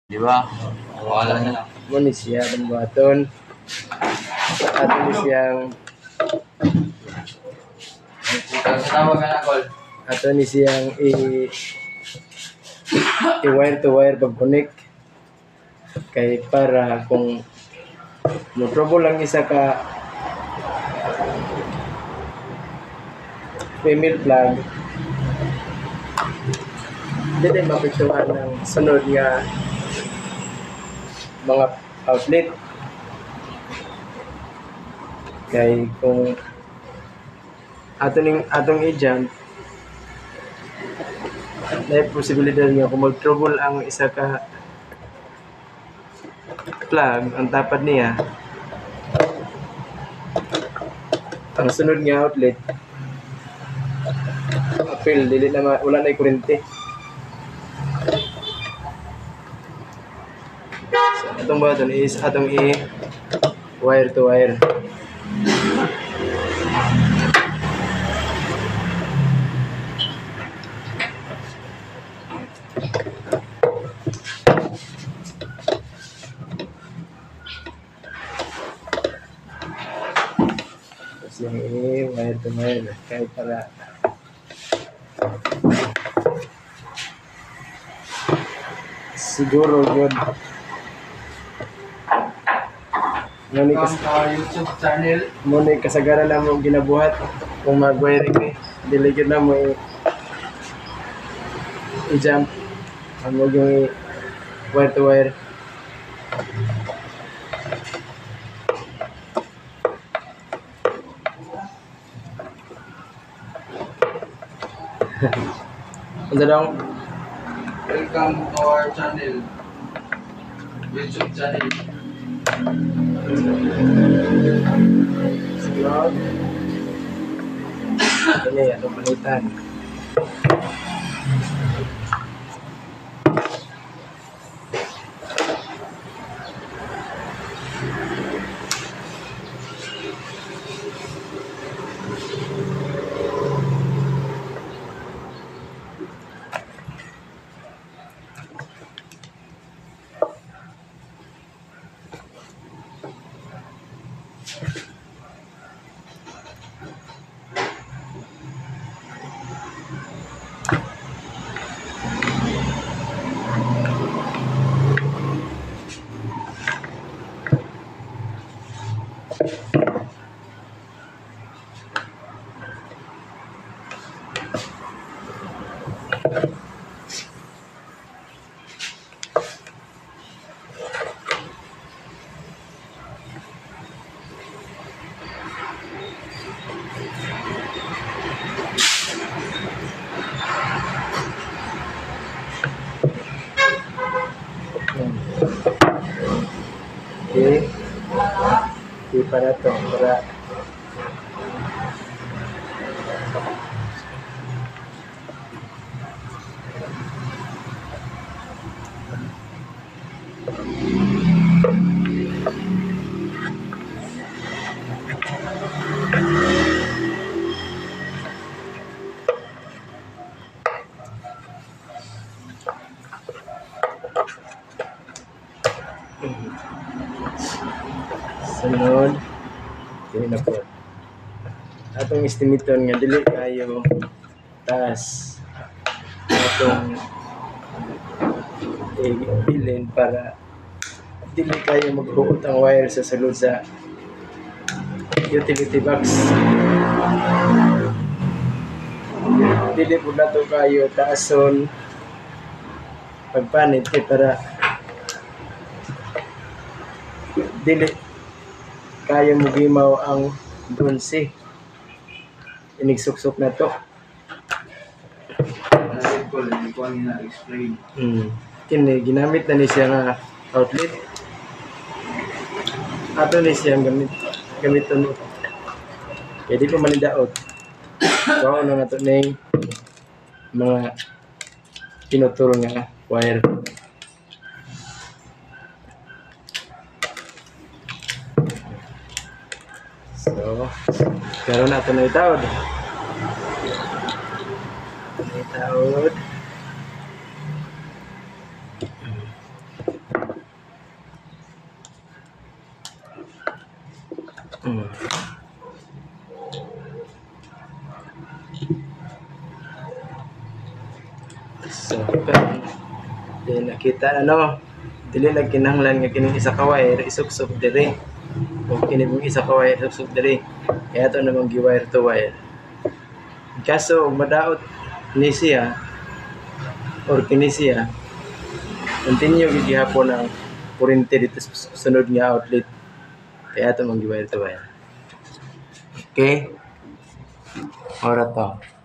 Di ba? Wala na lang. Muni siya ng buhaton. Ato ni siyang Tawag ka na, Col. ato ni siyang i-wire to wire pag connect. Kay para kung mo trouble lang isa ka female plug, hindi din mapituhan ng sunod nga mga outlet. Kay kung atong i-jump, may posibilidad nga kung mag-trouble ang isa ka plug, ang tapad niya, ang sunod nga outlet, apil, dili na wala na kurente. So, itong button is atong wire to wire. Tapos yung wire to wire, kahit para siguro good. Welcome to our YouTube channel. Muna kasagaran na mo ginabuhat kung mag-wiring ni diligid na mo i-jump ang mo yung wire to wire. Ano daw? Welcome to our channel. YouTube channel. Sunod. Ini atong palitan. Okay. Okay para to, para sunod. Okay na po. Atong estimaton nga dili kayo taas atong bilin para dili kayo maghuot ang wire sa sulod sa utility box. Dili po na to kayo taason pagpanit para dili kaya mo gimaw ang bronze. Inigsuksok na to. Col, hindi ko ang na-explain. Kini ginamit na ni siya nga outlet. Ato ni siya gamiton. Kaya di pa manidaot. So, ano na to na yung mga pinuturo nga wire. So, karon nato na itawad. Itawad. Hmm. So, di nakita dili lang kinahanglan nga kining isa ka wire isuk-suk diri. O kini mong isa ka wire isuk-suk diri. Kaya ito namang gi-wire to wire. Kaso madaot ni siya or kini siya continue gihapon ang kurente dito sa sunod nga outlet. Kaya ito mang gi-wire to wire. Okay? Ora to.